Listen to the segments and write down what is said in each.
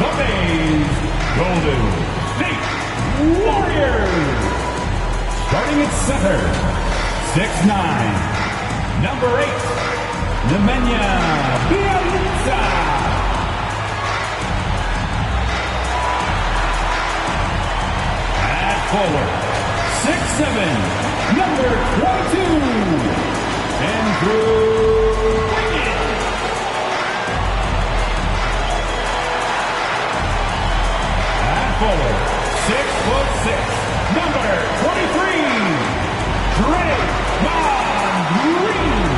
the Mays Golden State Warriors. Starting at center, 6'9", number 8, Nemanja Bjelica. At forward, 6'7", number 22, Andrew. Forward, 6'6", number 23, Draymond Green.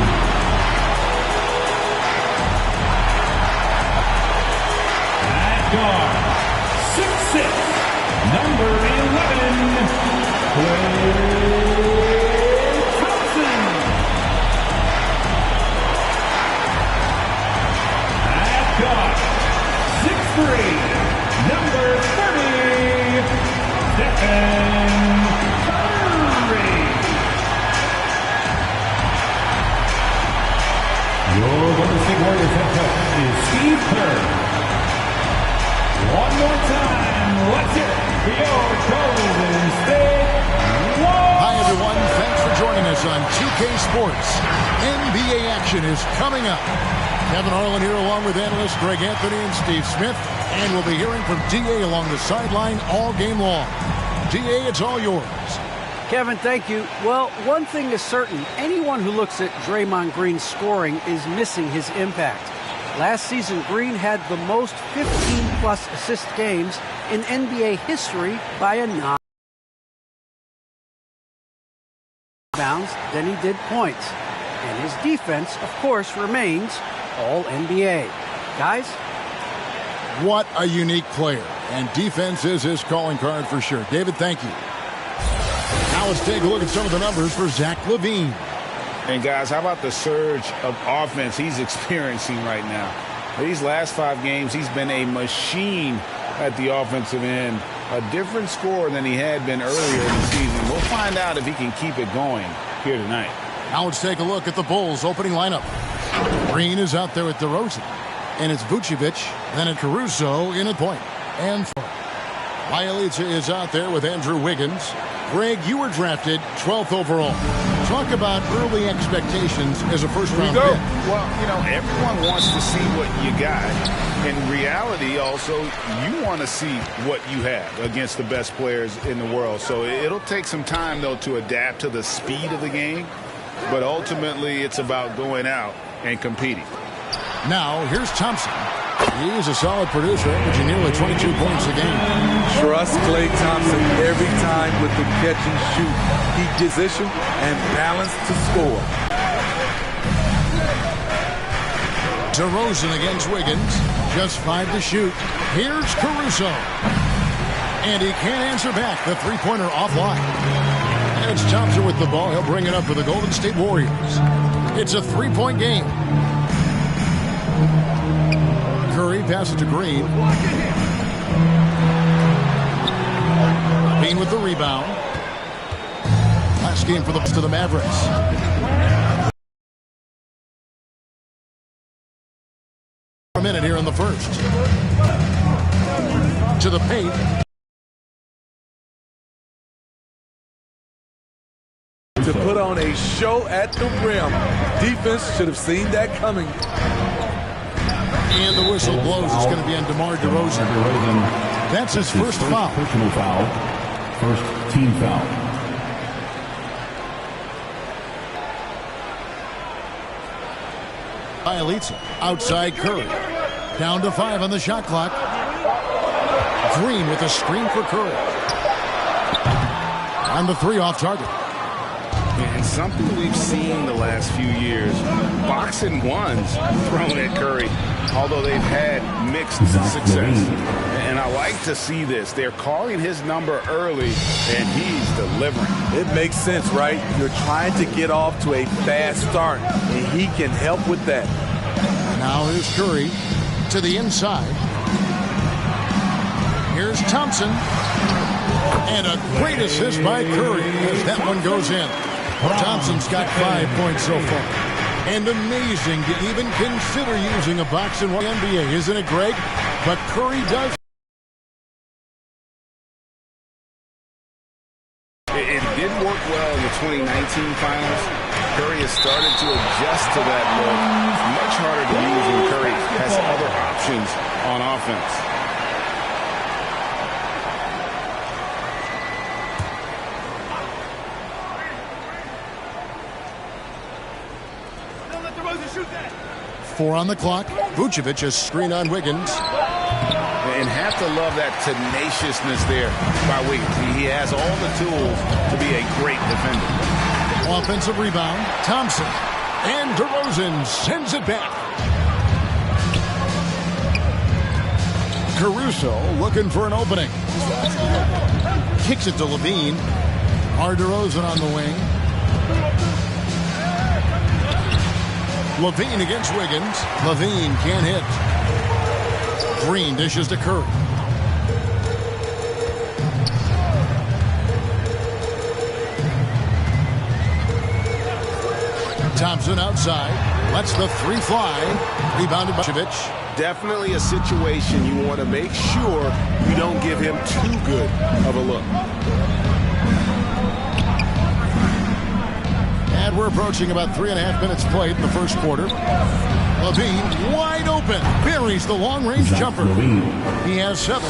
At guard, 6'6", number 11, Klay Thompson. At guard, 6'3", number 30, Stephen Curry. Your Golden State Warriors head coach is Steve Kerr. One more time, let's hear it for your Golden State Warriors. Hi everyone, thanks for joining us on 2K Sports. NBA action is coming up. Kevin Harlan here along with analysts Greg Anthony and Steve Smith. And we'll be hearing from D.A. along the sideline all game long. D.A., it's all yours. Kevin, thank you. Well, one thing is certain. Anyone who looks at Draymond Green's scoring is missing his impact. Last season, Green had the most 15-plus assist games in NBA history by a non-bounds than he did points. And his defense, of course, remains all NBA. Guys? What a unique player. And defense is his calling card for sure. David, thank you. Now let's take a look at some of the numbers for Zach LaVine. And guys, how about the surge of offense he's experiencing right now? These last 5 games, he's been a machine at the offensive end. A different scorer than he had been earlier in the season. We'll find out if he can keep it going here tonight. Now let's take a look at the Bulls' opening lineup. Green is out there with DeRozan. And it's Vucevic, then at Caruso in at point. And Bjelica is out there with Andrew Wiggins. Greg, you were drafted 12th overall. Talk about early expectations as a first-round pick. Well, you know, everyone wants to see what you got. In reality, also, you want to see what you have against the best players in the world. So it'll take some time, though, to adapt to the speed of the game. But ultimately, it's about going out and competing. Now, here's Thompson. He's a solid producer, averaging nearly 22 points a game. Trust Klay Thompson every time with the catch and shoot. He position and balance to score. DeRozan against Wiggins. Just 5 to shoot. Here's Caruso. And he can't answer back. The three-pointer offline. And it's Thompson with the ball. He'll bring it up for the Golden State Warriors. It's a three-point game. Curry passes to Green. Green with the rebound. Last game for the Mavericks. A minute here in the first. To the paint. To put on a show at the rim. Defense should have seen that coming. And the whistle blows. It's going to be on DeMar DeRozan. That's his first foul. Personal foul. First team foul. Bjelica outside Curry. Down to 5 on the shot clock. Green with a screen for Curry. On the 3 off target. And something we've seen the last few years, boxing ones thrown at Curry, although they've had mixed success. And I like to see this. They're calling his number early, and he's delivering. It makes sense, right? You're trying to get off to a fast start, and he can help with that. Now here's Curry to the inside. Here's Thompson. And a great assist by Curry as that one goes in. Thompson's got 5 points so far. And amazing to even consider using a box in the NBA, isn't it, Greg? But Curry does. It didn't work well in the 2019 finals. Curry has started to adjust to that look. Much harder to use when Curry has other options on offense. Don't let DeRozan shoot that. 4 on the clock. Vucevic has screened on Wiggins. And have to love that tenaciousness there by Wiggins. He has all the tools to be a great defender. Offensive rebound. Thompson. And DeRozan sends it back. Caruso looking for an opening. Kicks it to Levine. DeRozan on the wing. Levine against Wiggins. Levine can't hit. Green dishes to Curry. Thompson outside. Lets the 3 fly. Rebounded by Vucevic. Definitely a situation you want to make sure you don't give him too good of a look. And we're approaching about 3.5 minutes played in the first quarter. Levine wide open. Buries the long-range jumper. He has 7.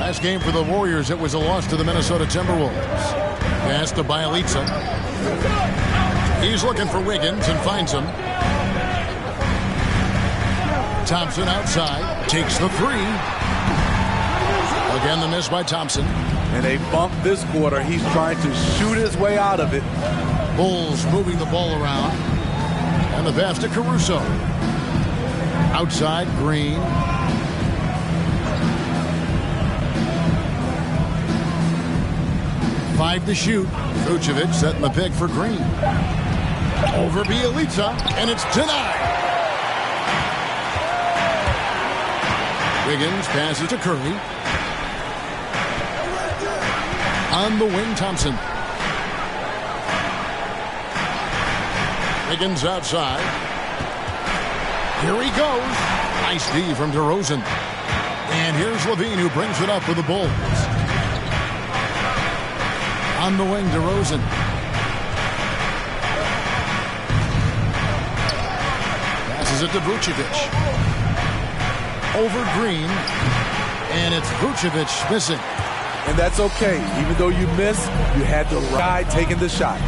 Last game for the Warriors, it was a loss to the Minnesota Timberwolves. Pass to Bielitsa. He's looking for Wiggins and finds him. Thompson outside. Takes the 3. Again, the miss by Thompson. And they bumped this quarter. He's trying to shoot his way out of it. Bulls moving the ball around. And the pass to Caruso. Outside, Green. Five to shoot. Vucevic setting the pick for Green. Over Bielitsa, and it's denied. Wiggins passes to Curry. On the wing, Thompson. Wiggins outside. Here he goes. Nice D from DeRozan. And here's Levine who brings it up for the Bulls. On the wing, DeRozan. Passes it to Vucevic. Over Green. And it's Vucevic missing. And that's okay. Even though you miss, you had the guy taking the shot.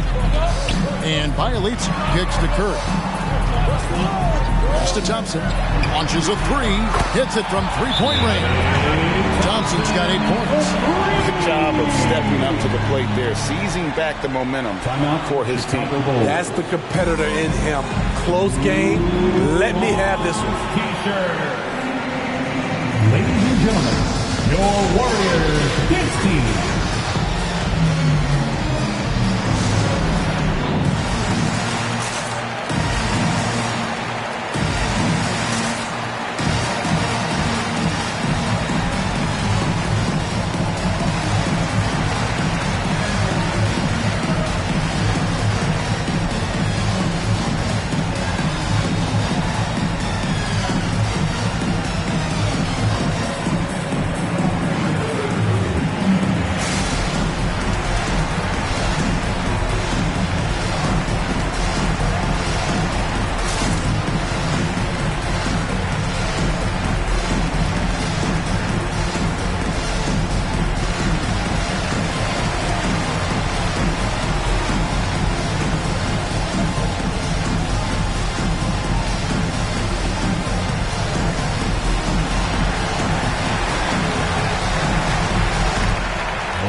And Bielitsa kicks to Curry. Pass to Thompson. Launches a 3. Hits it from 3-point range. Thompson's got 8 points. Good job of stepping up to the plate there, seizing back the momentum for his team. That's the competitor in him. Close game. Let me have this one. Ladies and gentlemen, your Warriors Kids team.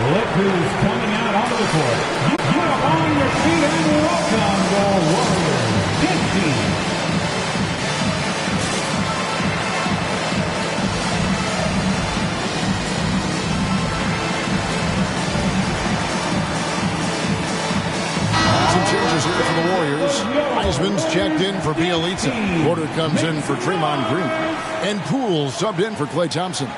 Look who's coming out onto the court. Get up on your feet and welcome the Warriors Kids team. Some changes here for the Warriors. Heisman's checked in for Bielitsa. Porter comes in for Draymond Green. And Poole subbed in for Klay Thompson.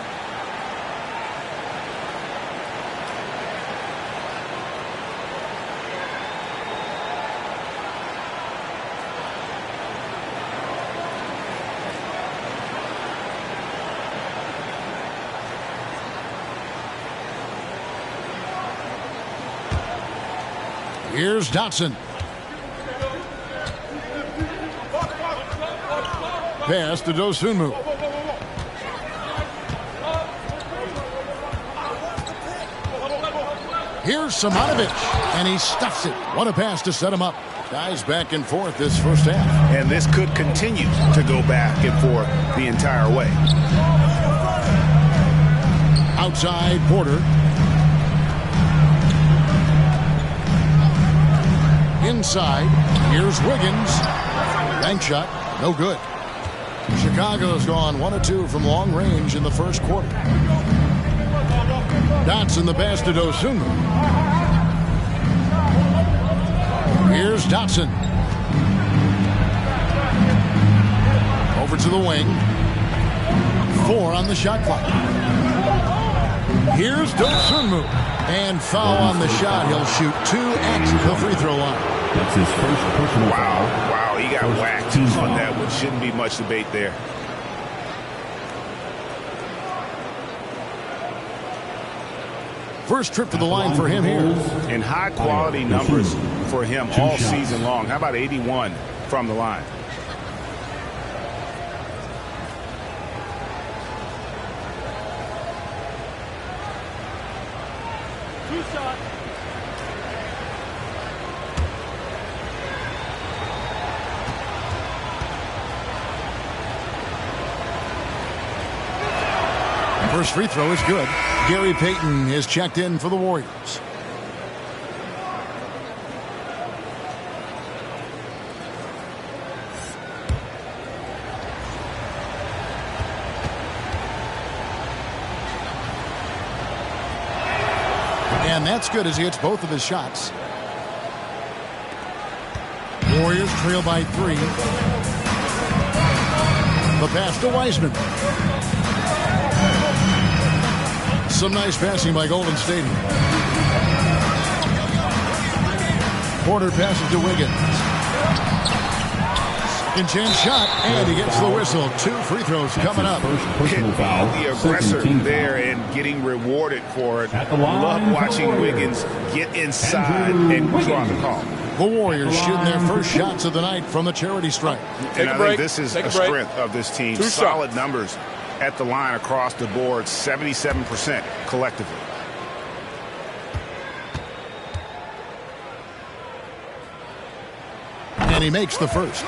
Here's Dotson. Pass to Dosunmu. Here's Simonovic, and he stuffs it. What a pass to set him up. Guys back and forth this first half. And this could continue to go back and forth the entire way. Outside, Porter. Inside, here's Wiggins. Bank shot, no good. Chicago's gone 1 of 2 from long range in the first quarter. Dotson the pass to Dosunmu. Here's Dotson. Over to the wing. 4 on the shot clock. Here's Dosunmu. And foul on the shot. He'll shoot 2 at the free throw line. That's his first personal foul. Wow, he got whacked on that one. Shouldn't be much debate there. First trip to the line for him here. And high-quality numbers for him all season long. How about 81 from the line? First free throw is good. Gary Payton is checked in for the Warriors. And that's good as he hits both of his shots. Warriors trail by 3. The pass to Wiseman. Some nice passing by Golden State. Porter passes to Wiggins. Second chance shot, and he gets the whistle. 2 free throws coming up. The aggressor there and getting rewarded for it. Love watching Wiggins get inside and draw the call. The Warriors shooting their first shots of the night from the charity stripe. And I think this is a strength of this team. Solid numbers at the line across the board, 77% collectively. And he makes the first.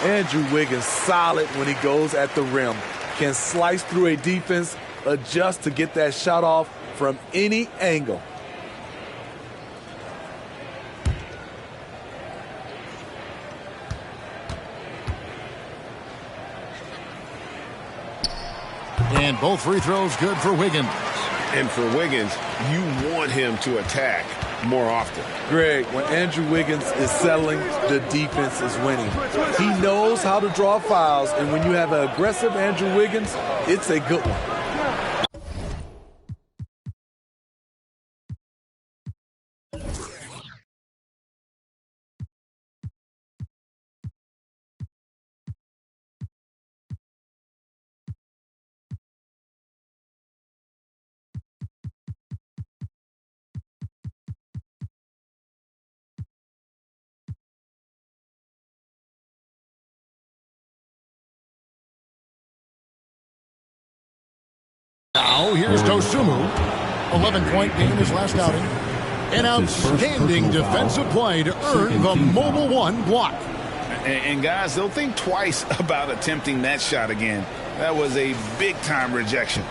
Andrew Wiggins solid when he goes at the rim. Can slice through a defense, adjust to get that shot off from any angle. And both free throws good for Wiggins. And for Wiggins, you want him to attack more often. Greg, when Andrew Wiggins is settling, the defense is winning. He knows how to draw fouls, and when you have an aggressive Andrew Wiggins, it's a good one. Now here's Dosunmu. 11-point game his last outing. An outstanding defensive play to earn the Mobile One block. And guys, they'll think twice about attempting that shot again. That was a big-time rejection.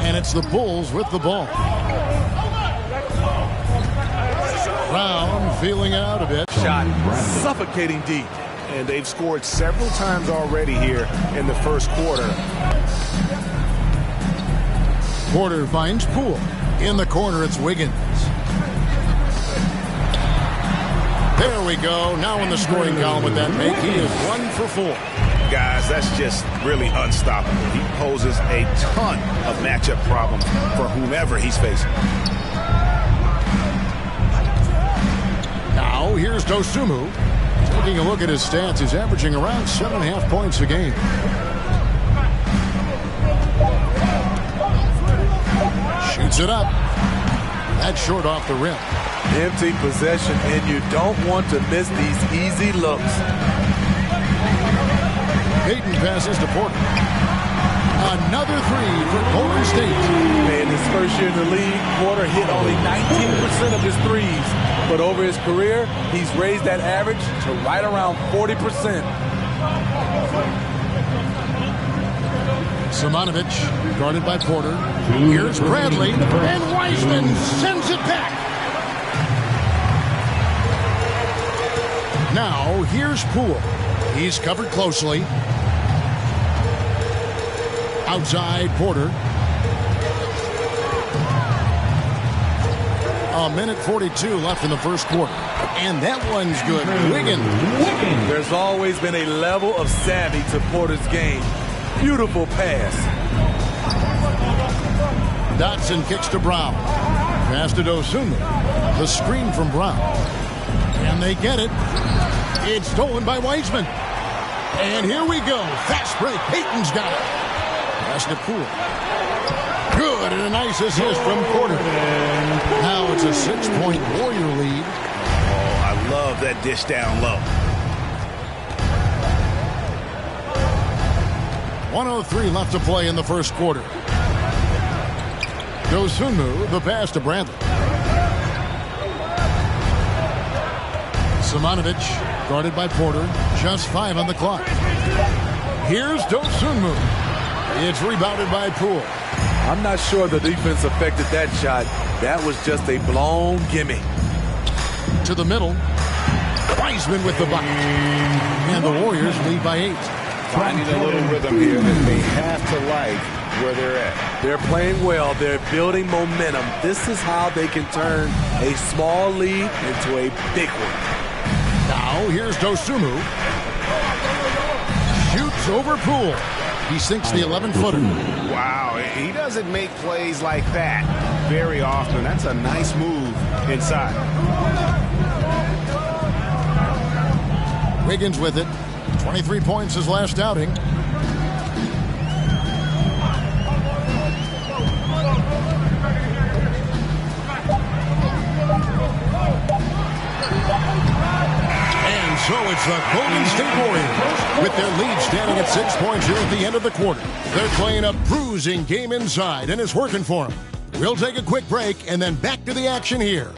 And it's the Bulls with the ball. Brown feeling it out a bit. Shot suffocating deep. And they've scored several times already here in the first quarter. Porter finds Poole. In the corner, it's Wiggins. There we go. Now in the scoring column with that make. He is 1 for 4. Guys, that's just really unstoppable. He poses a ton of matchup problems for whomever he's facing. Now here's Dosunmu. Taking a look at his stats, he's averaging around 7.5 points a game. Shoots it up. That's short off the rim. Empty possession, and you don't want to miss these easy looks. Payton passes to Porter. Another three for Golden State. In his first year in the league, Porter hit only 19% of his threes. But over his career, he's raised that average to right around 40%. Simonovic, guarded by Porter. Here's Bradley, and Wiseman sends it back. Now, here's Poole. He's covered closely. Outside, Porter. A minute 42 left in the first quarter. And that one's good. Wiggins. There's always been a level of savvy to Porter's game. Beautiful pass. Dotson kicks to Brown. Pass to Dosunmu. The screen from Brown. And they get it. It's stolen by Wiseman. And here we go. Fast break. Payton's got it. Pass to Poole. Good, and a nice assist from Porter. Now it's a 6-point Warrior lead. Oh, I love that dish down low. 1:03 left to play in the first quarter. Dosunmu, the pass to Bradley. Simonovic, guarded by Porter. Just 5 on the clock. Here's Dosunmu. It's rebounded by Poole. I'm not sure the defense affected that shot. That was just a blown gimme. To the middle. Wiseman with the bucket. And the Warriors lead by 8. Finding a little rhythm here that they have to like where they're at. They're playing well. They're building momentum. This is how they can turn a small lead into a big one. Now here's Dosunmu. Shoots over Poole. He sinks the 11-footer. Wow, he doesn't make plays like that very often. That's a nice move inside. Wiggins with it. 23 points his last outing. And so it's the Golden State Warriors with their lead standing at 6 points here at the end of the quarter. They're playing a bruising game inside, and it's working for them. We'll take a quick break and then back to the action here.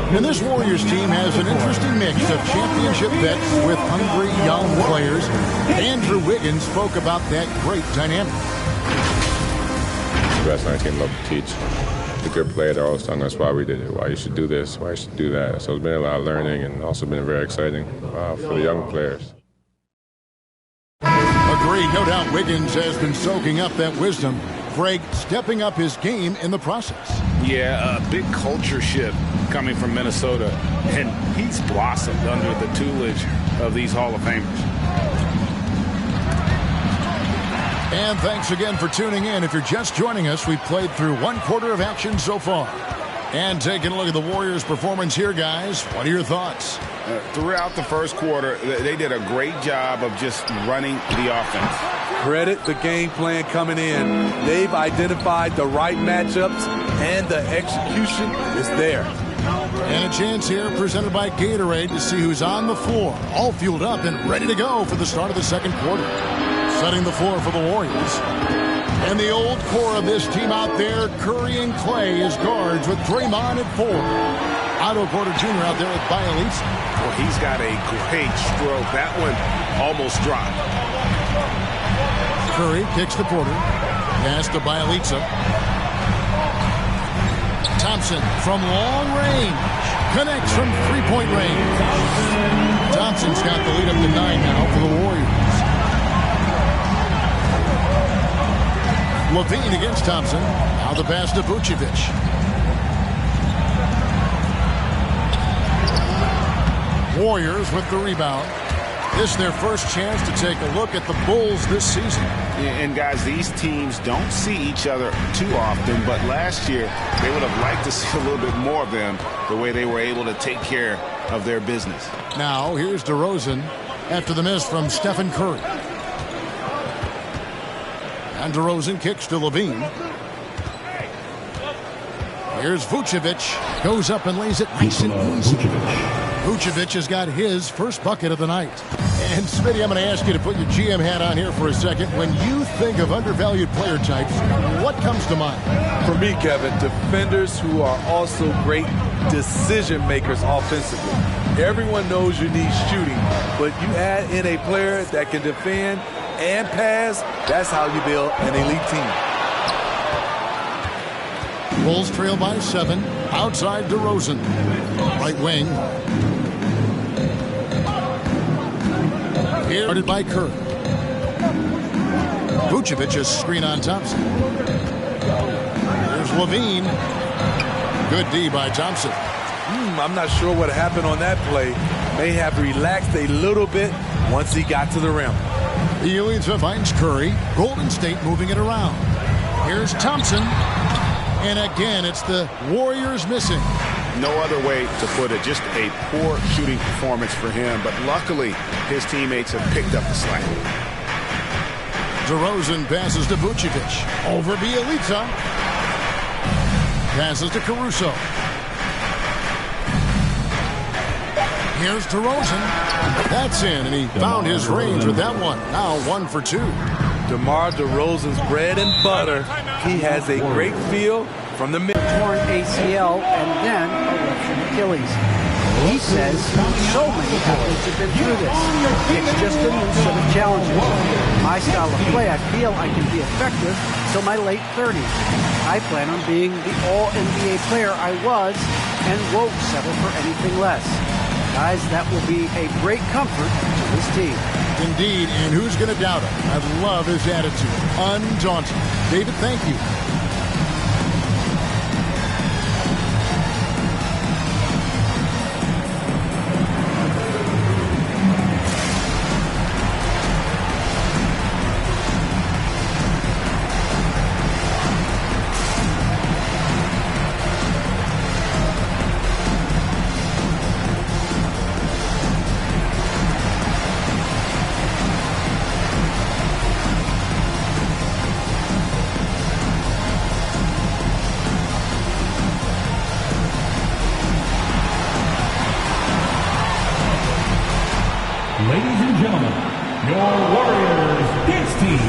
And this Warriors team has an interesting mix of championship vets with hungry young players. Andrew Wiggins spoke about that great dynamic. The best 19 love to teach. The good player, they're always telling us why we did it, why you should do this, why you should do that. So it's been a lot of learning and also been very exciting for the young players. Agreed. No doubt Wiggins has been soaking up that wisdom. Greg stepping up his game in the process. Yeah, a big culture shift coming from Minnesota, and he's blossomed under the tutelage of these Hall of Famers. And thanks again for tuning in. If you're just joining us, we've played through 1 quarter of action so far. And taking a look at the Warriors' performance here, guys, what are your thoughts? Throughout the first quarter, they did a great job of just running the offense. Credit the game plan coming in. They've identified the right matchups, and the execution is there. And a chance here presented by Gatorade to see who's on the floor, all fueled up and ready to go for the start of the second quarter. Setting the floor for the Warriors. And the old core of this team out there, Curry and Clay as guards with Draymond at 4. Otto Porter Jr. out there with Bielitsa. Well, he's got a great stroke. That one almost dropped. Curry kicks to Porter. Pass to Bielitsa. Thompson from long range. Connects from three-point range. Thompson's got the lead up to 9 now for the Warriors. Levine against Thompson. Now the pass to Vucevic. Warriors with the rebound. This is their first chance to take a look at the Bulls this season. And guys, these teams don't see each other too often, but last year they would have liked to see a little bit more of them, the way they were able to take care of their business. Now here's DeRozan after the miss from Stephen Curry. And DeRozan kicks to Levine. Here's Vucevic. Goes up and lays it nice and easy. Vucevic has got his first bucket of the night. And Smitty, I'm going to ask you to put your GM hat on here for a second. When you think of undervalued player types, what comes to mind? For me, Kevin, defenders who are also great decision makers offensively. Everyone knows you need shooting, but you add in a player that can defend and pass, that's how you build an elite team. Bulls trail by 7. Outside DeRozan. Right wing. Here, started by Curry. Vucevic's screen on Thompson. Here's Levine. Good D by Thompson. I'm not sure what happened on that play. May have relaxed a little bit once he got to the rim. Bielitsa finds Curry. Golden State moving it around. Here's Thompson. And again, it's the Warriors missing. No other way to put it. Just a poor shooting performance for him. But luckily, his teammates have picked up the slack. DeRozan passes to Vucevic. Over Bielitsa. Passes to Caruso. Here's DeRozan. That's in, and he found his range with that one. Now 1 for 2. DeMar DeRozan's bread and butter. He has a great feel from the middle. Torn ACL and then a ruptured Achilles. He says so many athletes have been through this. It's just a new set of challenges. My style of play, I feel I can be effective till my late 30s. I plan on being the all-NBA player I was and won't settle for anything less. Guys, that will be a great comfort to this team. Indeed, and who's going to doubt him? I love his attitude. Undaunted. David, thank you. Ladies and gentlemen, your Warriors dance team.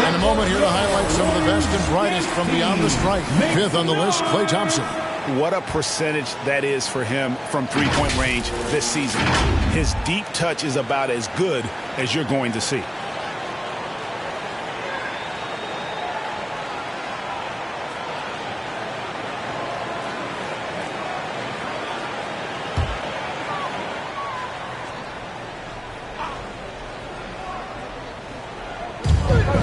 In a moment here to highlight some of the best and brightest from beyond the stripe. 5th on the list, Klay Thompson. What a percentage that is for him from three-point range this season. His deep touch is about as good as you're going to see.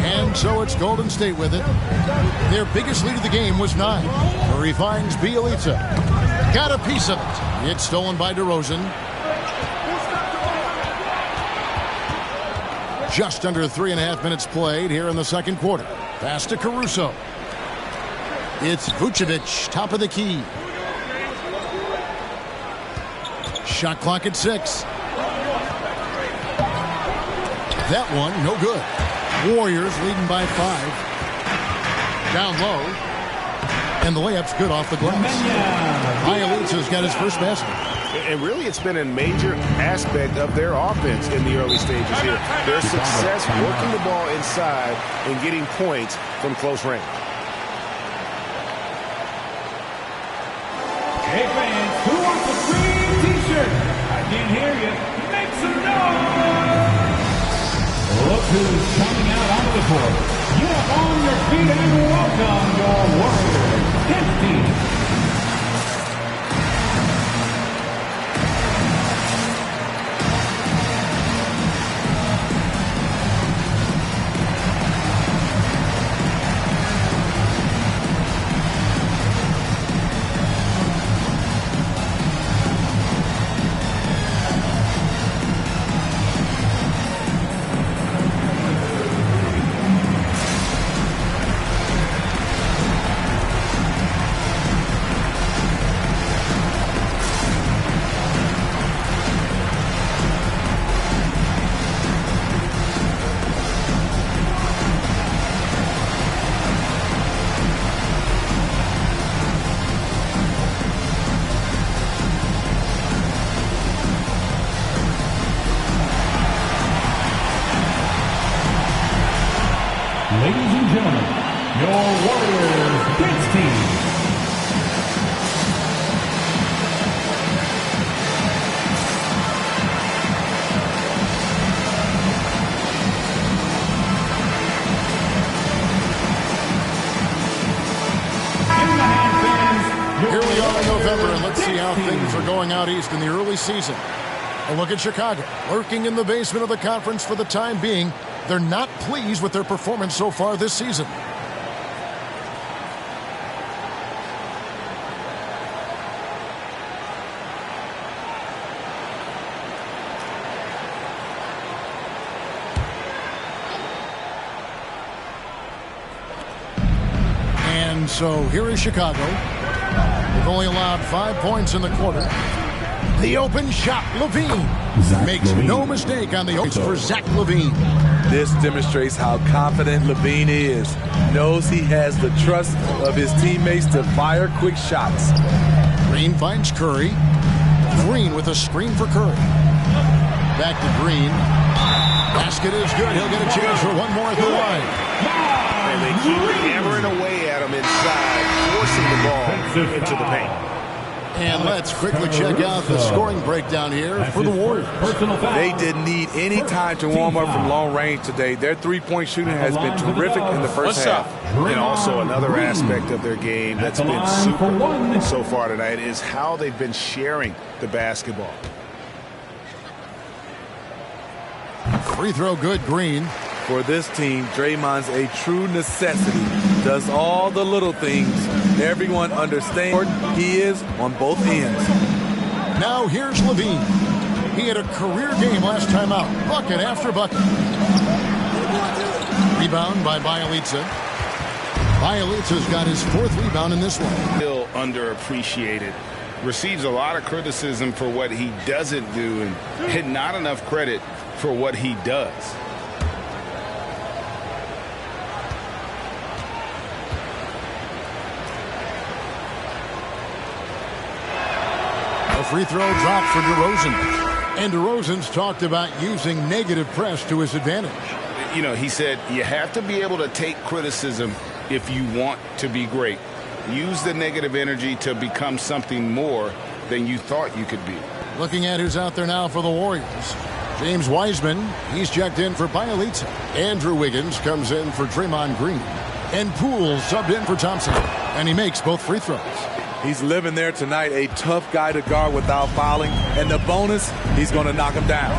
And so it's Golden State with it. Their biggest lead of the game was 9. Curry finds Bielitsa. Got a piece of it. It's stolen by DeRozan. Just under 3.5 minutes played here in the second quarter. Pass to Caruso. It's Vucevic, top of the key. Shot clock at 6. That one, no good. Warriors leading by 5. Down low. And the layup's good off the glass. Bielitsa's got his first basket. And really, it's been a major aspect of their offense in the early stages here. Their success working the ball inside and getting points from close range. Hey fans, who wants a free t-shirt? I can't hear you. Make some noise! Look who's coming out onto the court. Get up on your feet and welcome your Warriors dance team. how things are going out east in the early season. A look at Chicago, lurking in the basement of the conference for the time being. They're not pleased with their performance so far this season. And so here is Chicago. They've only allowed 5 points in the quarter. The open shot, Levine makes no mistake on the open for Zach Levine. This demonstrates how confident Levine is. Knows he has the trust of his teammates to fire quick shots. Green finds Curry. Green with a screen for Curry. Back to Green. Basket is good. He'll get a chance for one more at the line. And they keep hammering away at him inside, forcing the ball into the paint. And let's quickly check out the scoring breakdown here for the Warriors. They didn't need any time to warm up from long range today. Their three-point shooting has been terrific in the first half. And also another aspect of their game that's been super so far tonight is how they've been sharing the basketball. Free throw good, Green. For this team, Draymond's a true necessity. Does all the little things. Everyone understands he is on both ends. Now here's Levine. He had a career game last time out. Bucket after bucket. Rebound by Bjelica. Bjelica's got his 4th rebound in this one. Still underappreciated. Receives a lot of criticism for what he doesn't do and not enough credit for what he does. Free throw dropped for DeRozan. And DeRozan's talked about using negative press to his advantage. You know, he said you have to be able to take criticism if you want to be great. Use the negative energy to become something more than you thought you could be. Looking at who's out there now for the Warriors. James Wiseman, he's checked in for Bjelica. Andrew Wiggins comes in for Draymond Green. And Poole subbed in for Thompson. And he makes both free throws. He's living there tonight, a tough guy to guard without fouling. And the bonus, he's going to knock him down.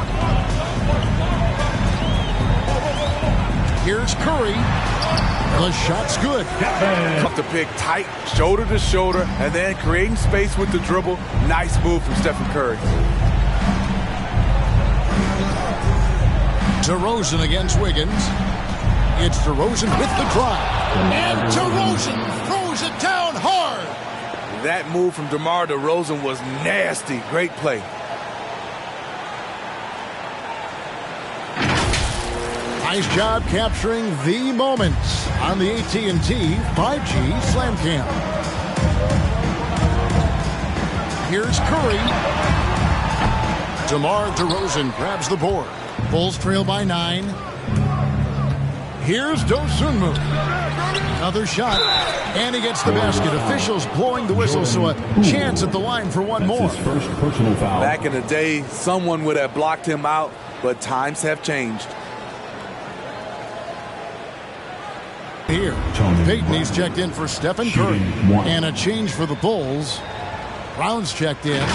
Here's Curry. The shot's good. Up the pick tight, shoulder to shoulder, and then creating space with the dribble. Nice move from Stephen Curry. DeRozan against Wiggins. It's DeRozan with the drive. And DeRozan throws it down hard. That move from DeMar DeRozan was nasty. Great play. Nice job capturing the moments on the AT&T 5G Slam Cam. Here's Curry. DeMar DeRozan grabs the board. Bulls trail by 9. Here's Dosunmu. Another shot, and he gets the basket. Officials blowing the whistle, so a chance at the line for one more. First personal foul. Back in the day, someone would have blocked him out, but times have changed. Here, Peyton, he's checked in for Stephen Curry. And a change for the Bulls. Brown's checked in.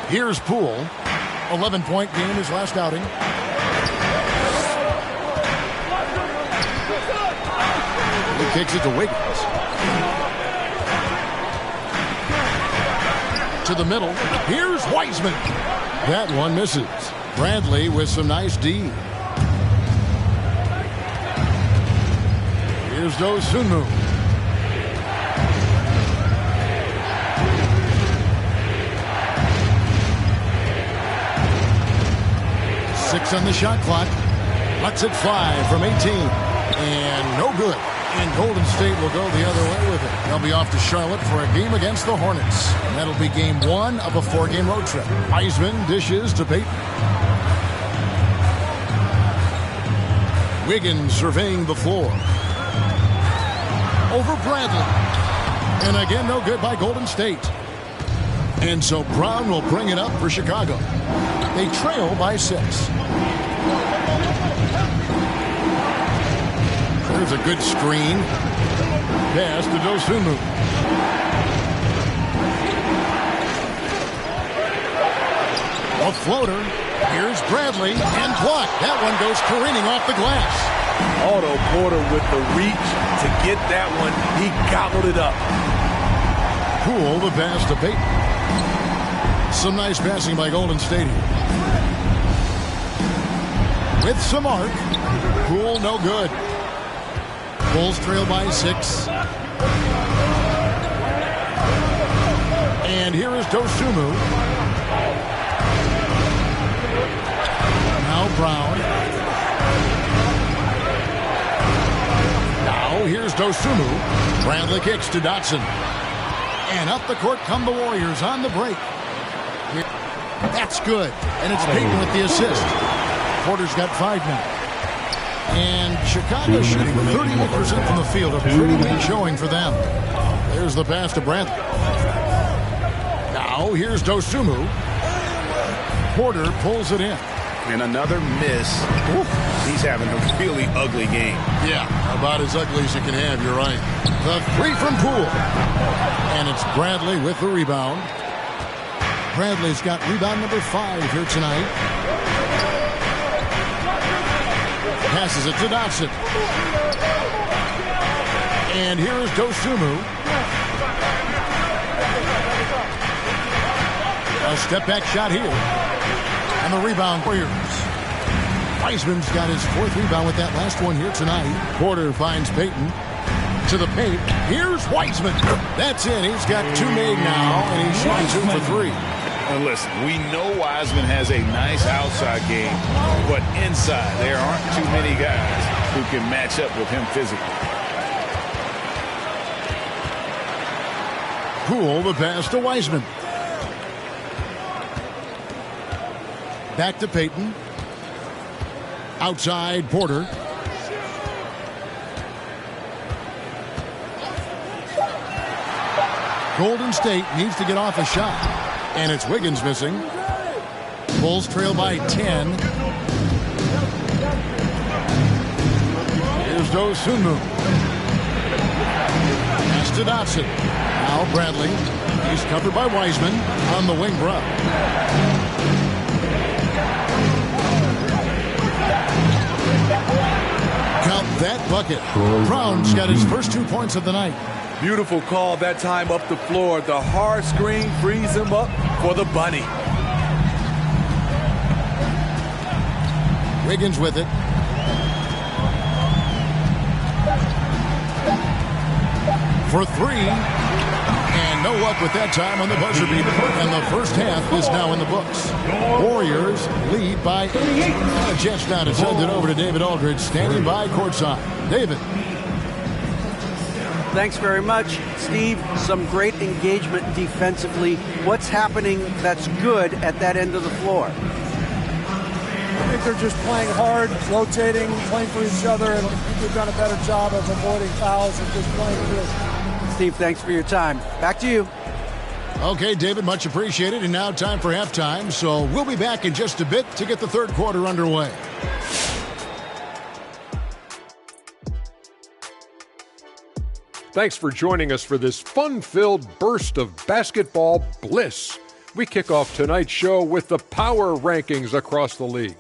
Here's Poole. 11-point game his last outing. He kicks it to Wiggins. To the middle. Here's Wiseman. That one misses. Bradley with some nice D. Here's Dosunmu. Six on the shot clock. Lets it fly from 18. And no good. And Golden State will go the other way with it. They'll be off to Charlotte for a game against the Hornets. And that'll be game 1 of a 4-game road trip. Wiseman dishes to Peyton. Wiggins surveying the floor. Over Bradley. And again, no good by Golden State. And so Brown will bring it up for Chicago. They trail by 6. There's a good screen. Pass to Dosunmu. A floater. Here's Bradley and blocked. That one goes careening off the glass. Otto Porter with the reach to get that one. He gobbled it up. Poole the pass to Payton. Some nice passing by Golden State here. With some arc. Poole no good. Bulls trail by 6. And here is Dosunmu. Now Brown. Now here's Dosunmu. Bradley kicks to Dotson. And up the court come the Warriors on the break. That's good. And it's Payton with the assist. Porter's got 5 now. And Chicago shooting 38% from the field. A pretty good showing for them. There's the pass to Bradley. Now here's Dosunmu. Porter pulls it in. And another miss. Oof. He's having a really ugly game. Yeah, about as ugly as you can have, you're right. The 3 from Poole. And it's Bradley with the rebound. Bradley's got rebound number 5 here tonight. Passes it to Dotson. And here is Dosunmu. A step back shot here. And the rebound Warriors. Wiseman's got his 4th rebound with that last one here tonight. Porter finds Payton to the paint. Here's Wiseman. That's in. He's got 2 made now, and he's shooting 2 for 3. And listen, we know Wiseman has a nice outside game, but inside there aren't too many guys who can match up with him physically. Poole the pass to Wiseman. Back to Payton. Outside Porter. Golden State needs to get off a shot. And it's Wiggins missing. Bulls trail by 10. Here's Dosunmu. Pass to Dotson. Now Bradley. He's covered by Wiseman on the wing Brown. Count that bucket. Brown's got his first 2 points of the night. Beautiful call that time up the floor. The hard screen frees him up for the bunny. Wiggins with it. For 3. And no luck with that time on the buzzer beater. And the first half is now in the books. Warriors lead by 8. The Jets now to send it over to David Aldridge, standing by courtside. David. Thanks very much, Steve. Some great engagement defensively. What's happening that's good at that end of the floor? I think they're just playing hard, rotating, playing for each other, and we've done a better job of avoiding fouls and just playing good. Steve, thanks for your time. Back to you. Okay, David, much appreciated. And now time for halftime. So we'll be back in just a bit to get the third quarter underway. Thanks for joining us for this fun-filled burst of basketball bliss. We kick off tonight's show with the power rankings across the league.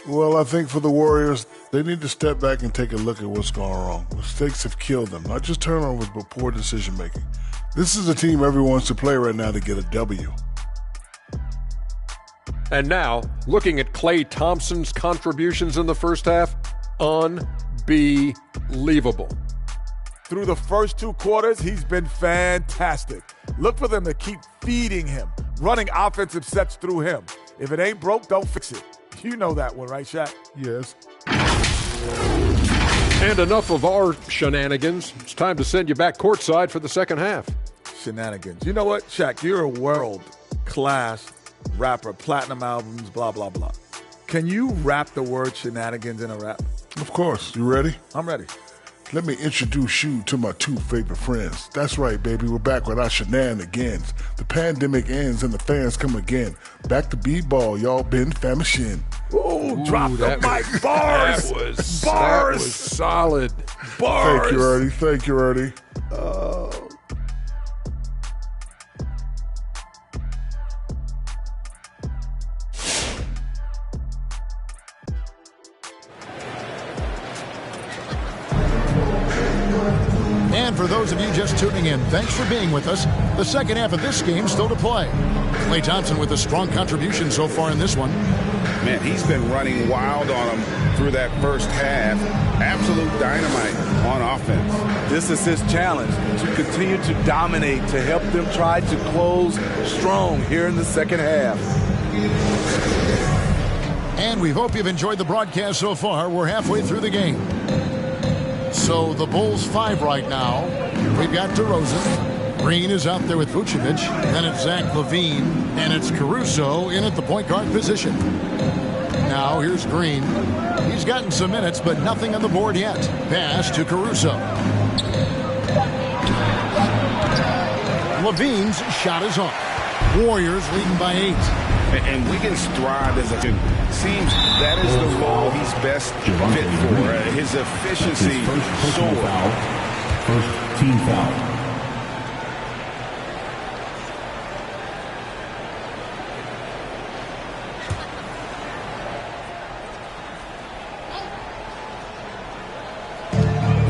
Well, I think for the Warriors, they need to step back and take a look at what's going wrong. Mistakes have killed them, not just turnovers, but poor decision-making. This is a team everyone wants to play right now to get a W. And now, looking at Klay Thompson's contributions in the first half, unbelievable. Through the first 2 quarters, he's been fantastic. Look for them to keep feeding him, running offensive sets through him. If it ain't broke, don't fix it. You know that one, right, Shaq? Yes. And enough of our shenanigans. It's time to send you back courtside for the second half. Shenanigans. You know what, Shaq? You're a world-class rapper, platinum albums, blah, blah, blah. Can you rap the word shenanigans in a rap? Of course. You ready? I'm ready. Let me introduce you to my two favorite friends. That's right, baby. We're back with our shenanigans. The pandemic ends and the fans come again. Back to b-ball. Y'all been famishing. Ooh, drop the mic. Bars. That Bars. was solid. Bars. Thank you, Ernie. Thank you, Ernie. And for those of you just tuning in, thanks for being with us. The second half of this game still to play. Klay Thompson with a strong contribution so far in this one. Man, he's been running wild on him through that first half. Absolute dynamite on offense. This is his challenge, to continue to dominate, to help them try to close strong here in the second half. And we hope you've enjoyed the broadcast so far. We're halfway through the game. So the Bulls 5 right now. We've got DeRozan. Green is out there with Vucevic. Then it's Zach LaVine. And it's Caruso in at the point guard position. Now here's Green. He's gotten some minutes, but nothing on the board yet. Pass to Caruso. LaVine's shot is off. Warriors leading by 8. And Wiggins thrive as a team. Seems that is the role he's best fit for. His efficiency soared. First team foul.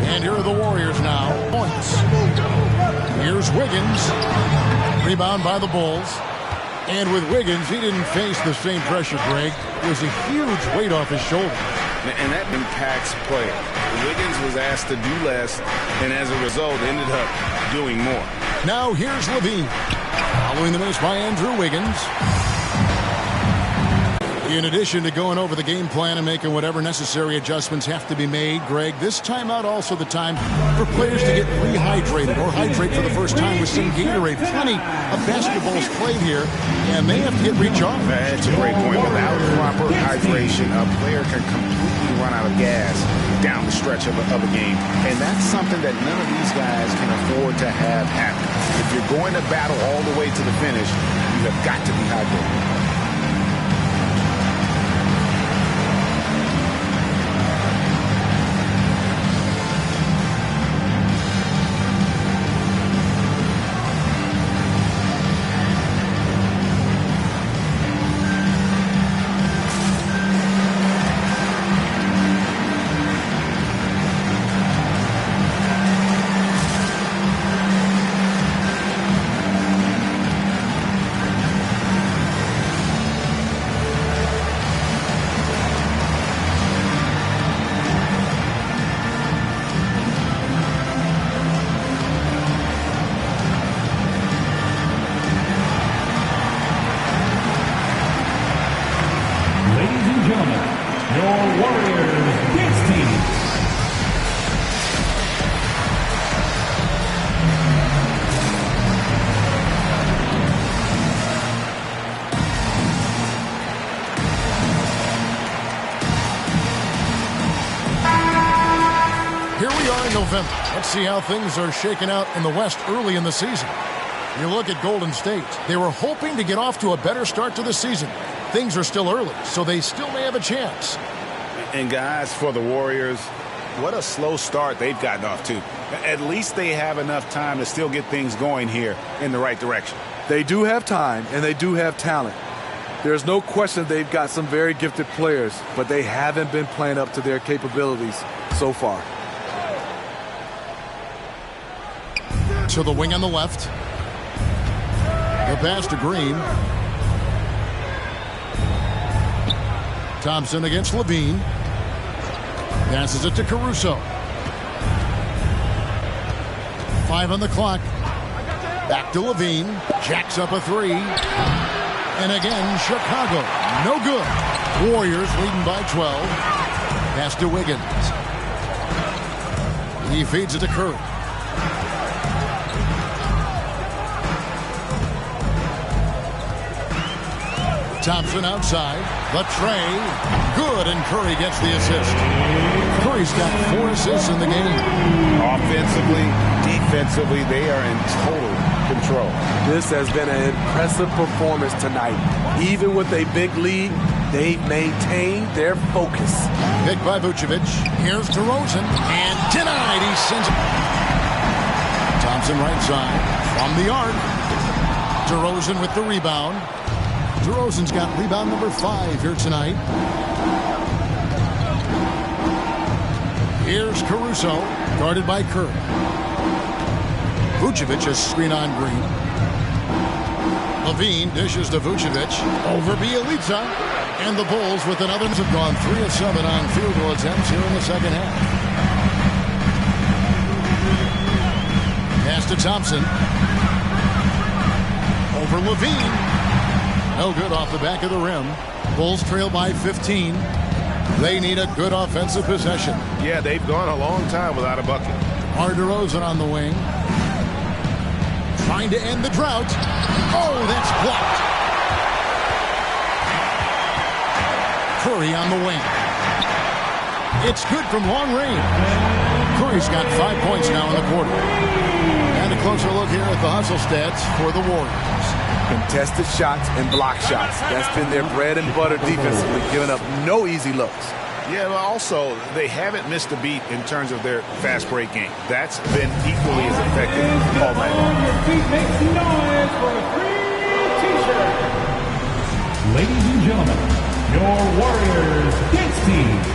And here are the Warriors now. Points. Here's Wiggins. Rebound by the Bulls. And with Wiggins, he didn't face the same pressure, Greg. It was a huge weight off his shoulder. And that impacts play. Wiggins was asked to do less, and as a result, ended up doing more. Now here's LaVine. Following the miss by Andrew Wiggins. In addition to going over the game plan and making whatever necessary adjustments have to be made, Greg, this timeout also the time for players to get rehydrated or hydrate for the first time with some Gatorade. Plenty of basketballs played here, and they have to get recharged. That's a great point. Without proper hydration, a player can completely run out of gas down the stretch of a game. And that's something that none of these guys can afford to have happen. If you're going to battle all the way to the finish, you have got to be hydrated. November. Let's see how things are shaking out in the West early in the season. You look at Golden State. They were hoping to get off to a better start to the season. Things are still early, so they still may have a chance. And guys, for the Warriors, what a slow start they've gotten off to. At least they have enough time to still get things going here in the right direction. They do have time, and they do have talent. There's no question they've got some very gifted players, but they haven't been playing up to their capabilities so far. To the wing on the left. The pass to Green. Thompson against LaVine. Passes it to Caruso. 5 on the clock. Back to LaVine. Jacks up a 3. And again, Chicago. No good. Warriors leading by 12. Pass to Wiggins. He feeds it to Curry. Thompson outside. The tray. Good, and Curry gets the assist. Curry's got 4 assists in the game. Offensively, defensively, they are in total control. This has been an impressive performance tonight. Even with a big lead, they've maintained their focus. Picked by Vucevic. Here's DeRozan. And denied. He sends it. Thompson right side. From the arc. DeRozan with the rebound. DeRozan's got rebound number 5 here tonight. Here's Caruso, guarded by Curry. Vucevic is screen on Green. Levine dishes to Vucevic. Over Bielitsa. And the Bulls with another have gone 3 of 7 on field goal attempts here in the second half. Pass to Thompson. Over Levine. No good off the back of the rim. Bulls trail by 15. They need a good offensive possession. Yeah, they've gone a long time without a bucket. DeRozan on the wing. Trying to end the drought. Oh, that's blocked. Curry on the wing. It's good from long range. Curry's got 5 points now in the quarter. And a closer look here at the hustle stats for the Warriors. Contested shots and block shots. That's been their bread and butter defensively, giving up no easy looks. Yeah, but also, they haven't missed a beat in terms of their fast break game. That's been equally as effective all night long. Your feet makes noise for a free t-shirt. Ladies and gentlemen, your Warriors dance team.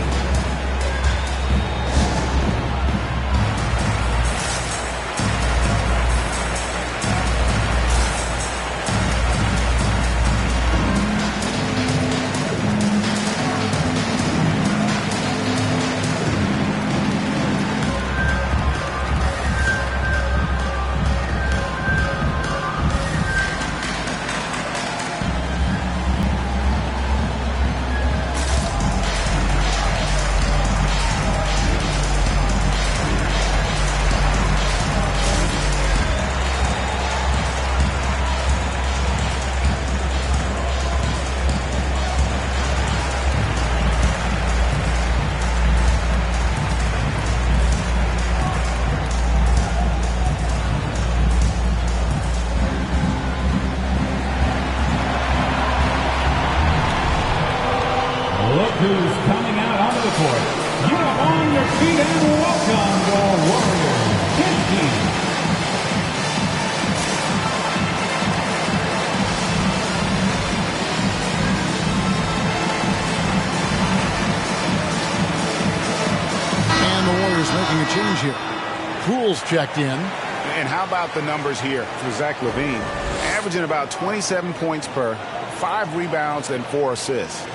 Look who's coming out onto the court. You are on your feet and welcome your Warriors dance team. And the Warriors making a change here. Poole's checked in. And how about the numbers here for Zach LaVine? Averaging about 27 points per, 5 rebounds, and 4 assists.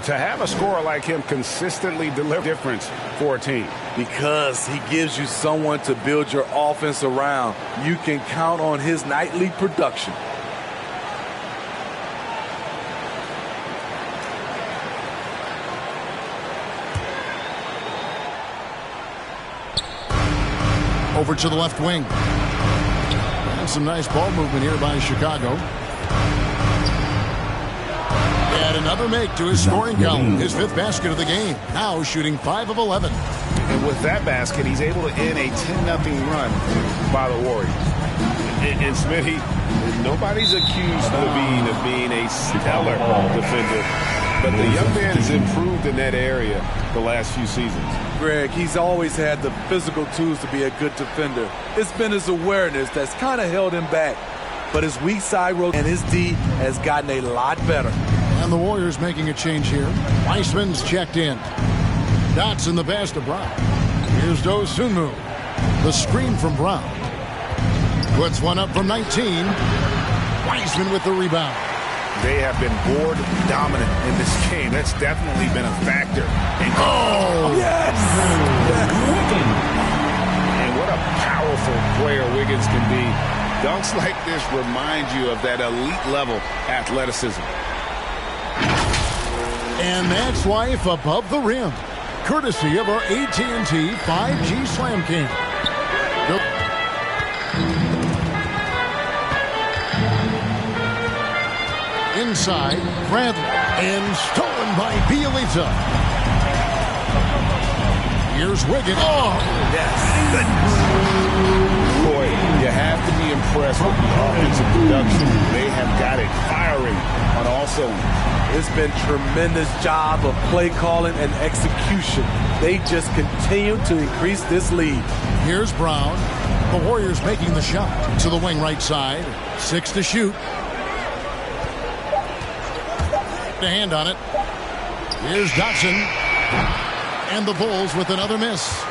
To have a scorer like him consistently deliver difference for a team. Because he gives you someone to build your offense around. You can count on his nightly production. Over to the left wing. And some nice ball movement here by Chicago. And another make to his scoring column. His 5th basket of the game. Now shooting 5 of 11. And with that basket, he's able to end a 10-0 run by the Warriors. And Smitty, nobody's accused Levine of being a stellar defender. But the young man has improved in that area the last few seasons. Greg, he's always had the physical tools to be a good defender. It's been his awareness that's kind of held him back. But his weak side rotation and his D has gotten a lot better. And the Warriors making a change here. Weissman's checked in. Dotson the pass to Brown. Here's Dosunmu. The screen from Brown. Puts one up from 19. Weissman with the rebound. They have been board dominant in this game. That's definitely been a factor. And yes! And what a powerful player Wiggins can be. Dunks like this remind you of that elite level athleticism. And that's life above the rim. Courtesy of our AT&T 5G Slam Cam. inside. Bradley. And stolen by Bielitsa. Here's Wiggins. Oh, yes. Boy, you have to be impressed with the offensive production. They have got it firing on all cylinders. It's been tremendous job of play calling and execution. They just continue to increase this lead. Here's Brown. The Warriors making the shot to the wing right side. 6 to shoot. The hand on it. Here's Dotson. And the Bulls with another miss.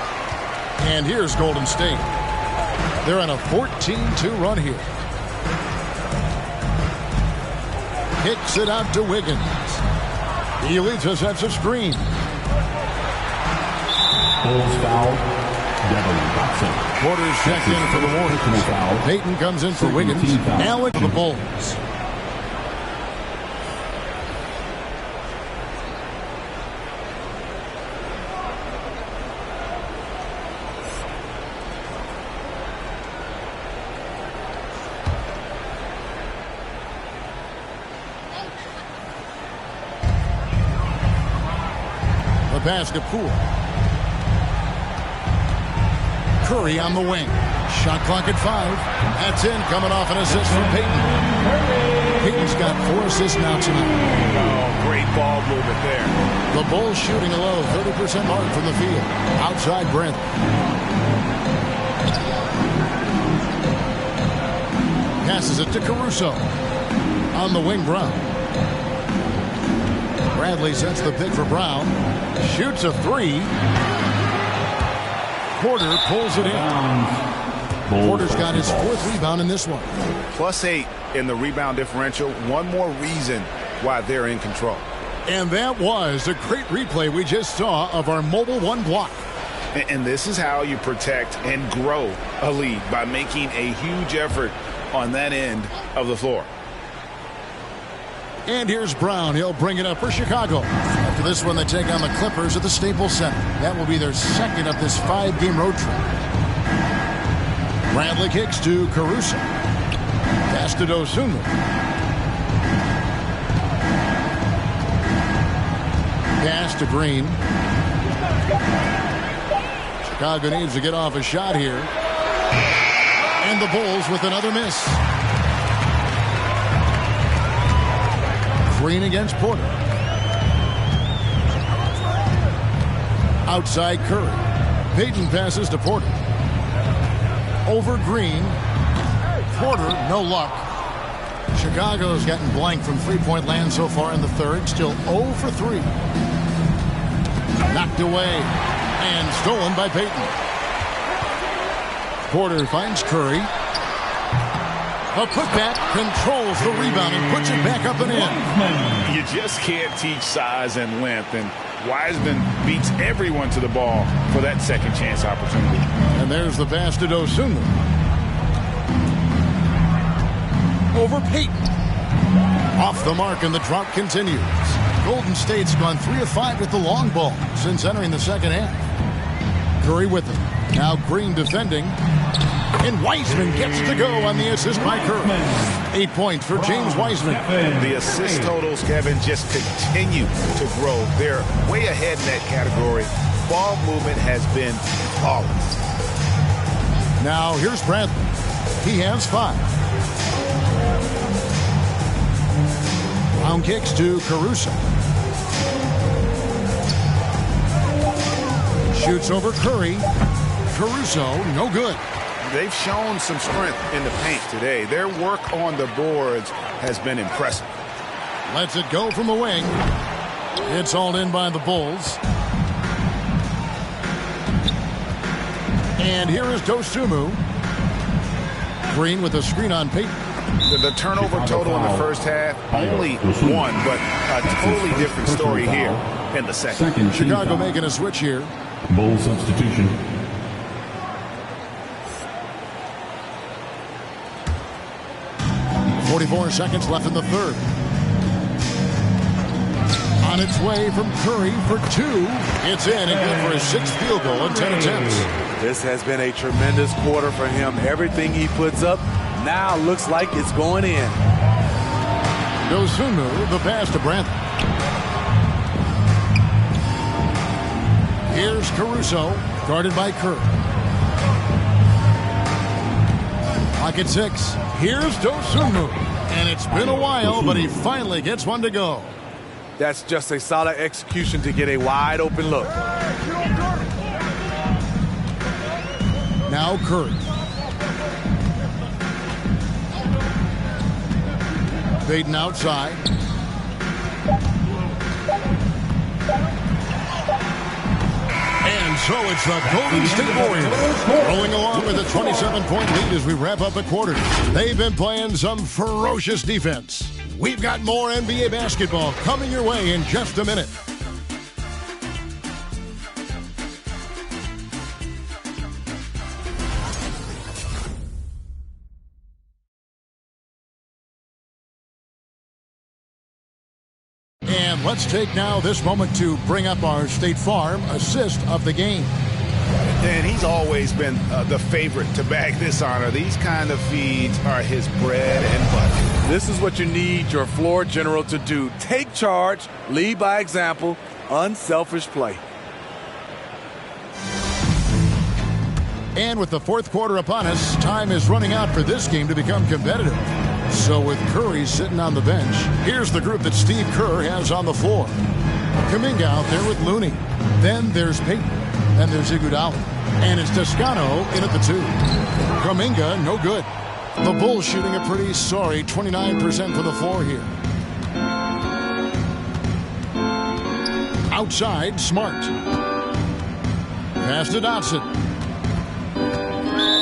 And here's Golden State. They're on a 14-2 run here. Kicks it out to Wiggins. Bielitsa sets a screen. Bulls foul. Devin Dotson. Porter's checked in for the Warriors. Payton comes in for Wiggins. Allen for the Bulls. The pass to Poole. Curry on the wing. Shot clock at 5. That's in, coming off an assist from Payton. Payton's got 4 assists now tonight. Oh, great ball movement there. The Bulls shooting a low 30% mark from the field. Outside Brent. Passes it to Caruso. On the wing, Brown. Bradley sets the pick for Brown. Shoots a 3. Porter pulls it in. Porter's got his 4th rebound in this one. +8 in the rebound differential. One more reason why they're in control. And that was a great replay we just saw of our Mobile One block. And this is how you protect and grow a lead, by making a huge effort on that end of the floor. And here's Brown. He'll bring it up for Chicago. After this one, they take on the Clippers at the Staples Center. That will be their second of this 5-game road trip. Bradley kicks to Caruso. Pass to Dosunmu. Pass to Green. Chicago needs to get off a shot here. And the Bulls with another miss. Green against Porter. Outside Curry. Payton passes to Porter. Over Green. Porter, no luck. Chicago's gotten blank from three-point land so far in the third. Still 0 for 3. Knocked away and stolen by Payton. Porter finds Curry. A putback, controls the rebound and puts it back up and in. You just can't teach size and length, and Wiseman beats everyone to the ball for that second chance opportunity. And there's the pass to Dosunmu. Over Payton. Off the mark, and the drought continues. Golden State's gone 3 of 5 with the long ball since entering the second half. Curry with him. Now Green defending. And Wiseman gets to go on the assist by Curry. 8 points for James Wiseman. The assist totals, Kevin, just continue to grow. They're way ahead in that category. Ball movement has been flawless. Now here's Bradley. He has 5. Brown kicks to Caruso. Shoots over Curry. Caruso, no good. They've shown some strength in the paint today. Their work on the boards has been impressive. Lets it go from the wing. It's hauled in by the Bulls. And here is Dosunmu. Green with a screen on Payton. The turnover total in the first half, only 1, but a totally different story here in the second. Chicago making a switch here. Bull substitution. 44 seconds left in the third. On its way from Curry for 2. It's in and good for his 6th field goal in 10 attempts. This has been a tremendous quarter for him. Everything he puts up now looks like it's going in. Dosunmu, the pass to Brandt. Here's Caruso, guarded by Kerr. Pocket 6. Here's Dosunmu. And it's been a while, but he finally gets one to go. That's just a solid execution to get a wide open look. Now Curry. Baden outside. And so it's the Golden State Warriors rolling along with a 27-point lead as we wrap up the quarter. They've been playing some ferocious defense. We've got more NBA basketball coming your way in just a minute. And let's take now this moment to bring up our State Farm assist of the game. And he's always been the favorite to bag this honor. These kind of feeds are his bread and butter. This is what you need your floor general to do. Take charge, lead by example, unselfish play. And with the fourth quarter upon us, time is running out for this game to become competitive. So with Curry sitting on the bench, here's the group that Steve Kerr has on the floor. Kuminga out there with Looney. Then there's Payton. Then there's Iguodala. And it's Toscano in at the 2. Kuminga, no good. The Bulls shooting a pretty sorry 29% for the floor here. Outside, Smart. Pass to Dotson.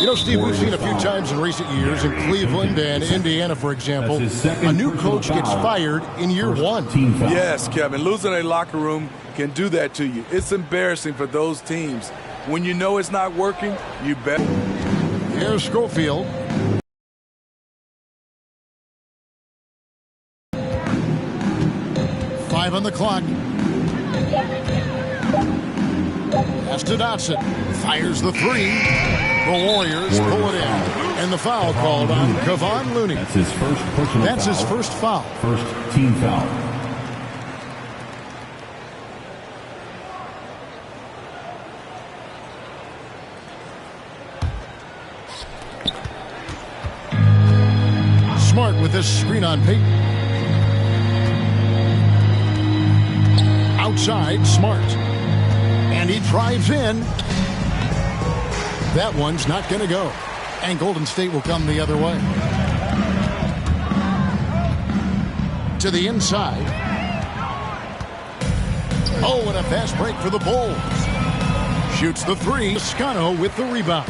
You know, Steve, we've seen a few times in recent years in Cleveland and Indiana, for example, a new coach gets fired in year 1. Yes, Kevin, losing a locker room can do that to you. It's embarrassing for those teams. When you know it's not working, you bet. Here's Schofield. Five on the clock. Pass to Dotson. Fires the 3. The Warriors pull it in. And the foul called on Kevon Looney. That's his first personal foul. That's his first foul. First team foul. Smart with this screen on Payton. Outside, Smart. And he drives in. That one's not going to go. And Golden State will come the other way. To the inside. Oh, and a fast break for the Bulls. Shoots the 3. Toscano with the rebound.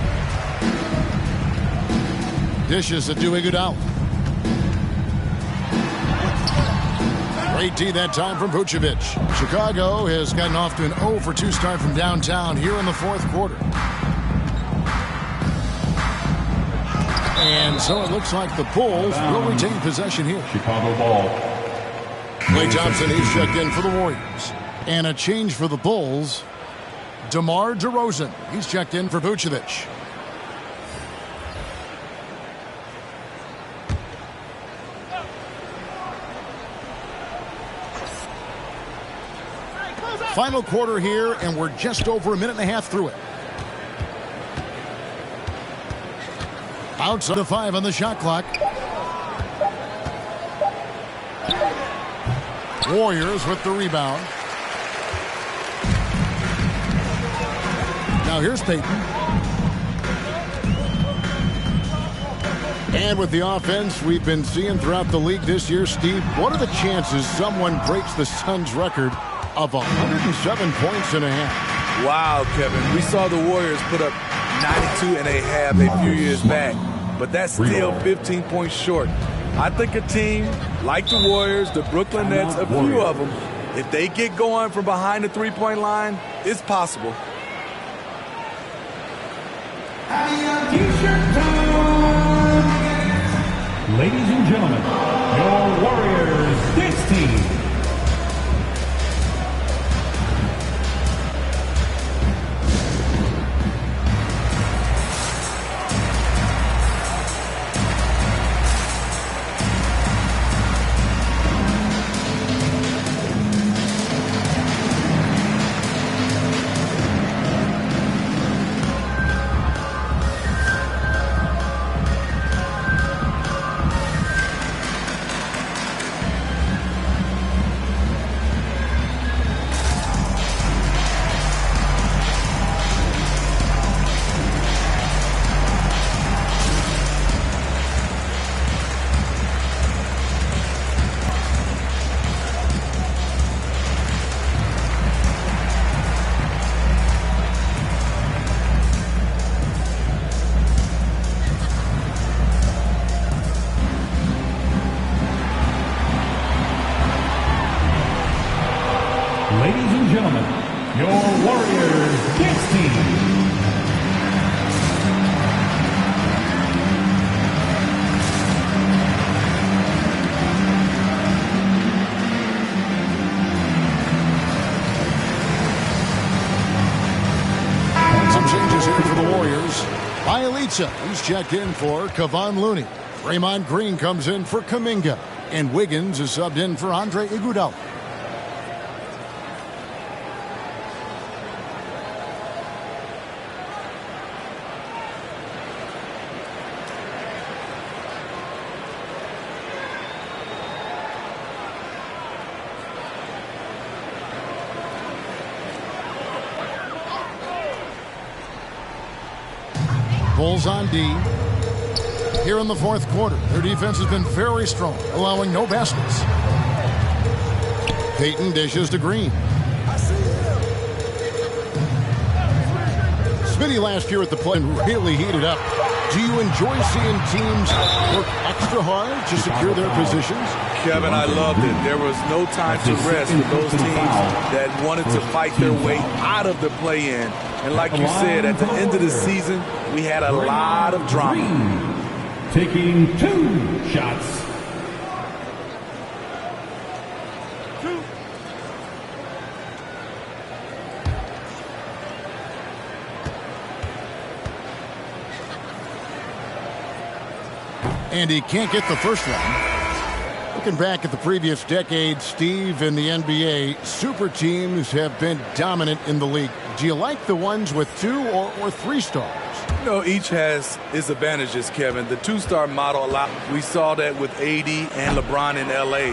Dishes it to Iguodala. Great D that time from Vucevic. Chicago has gotten off to an 0-for-2 start from downtown here in the fourth quarter. And so it looks like the Bulls will retain possession here. Chicago ball. Klay Thompson, he's checked in for the Warriors. And a change for the Bulls. DeMar DeRozan, he's checked in for Vucevic. Final quarter here, and we're just over a minute and a half through it. Outside of 5 on the shot clock. Warriors with the rebound. Now here's Payton. And with the offense we've been seeing throughout the league this year, Steve, what are the chances someone breaks the Suns' record of 107 points and a half? Wow, Kevin. We saw the Warriors put up 92 and a half a few years back, but that's still 15 points short. I think a team like the Warriors, the Brooklyn Nets, a few of them, if they get going from behind the three-point line, it's possible. T-shirt time! Ladies and gentlemen, your Warriors, this team. your Warriors next team. Bielitsa, he's checked in for Kevon Looney. Draymond Green comes in for Kuminga. And Wiggins is subbed in for Andre Iguodala. Bulls on D. Here in the fourth quarter, their defense has been very strong, allowing no baskets. Payton dishes to Green. Smitty last year at the play really heated up. Do you enjoy seeing teams work extra hard to secure their positions? Kevin, I loved it. There was no time to rest with those teams that wanted to fight their way out of the play-in. And like you said, at the end of the season, we had a lot of drama. Taking 2 shots. And he can't get the first one. Looking back at the previous decade, Steve, in the NBA, super teams have been dominant in the league. Do you like the ones with 2 or 3 stars? You know, each has its advantages, Kevin. The 2-star model, we saw that with AD and LeBron in L.A.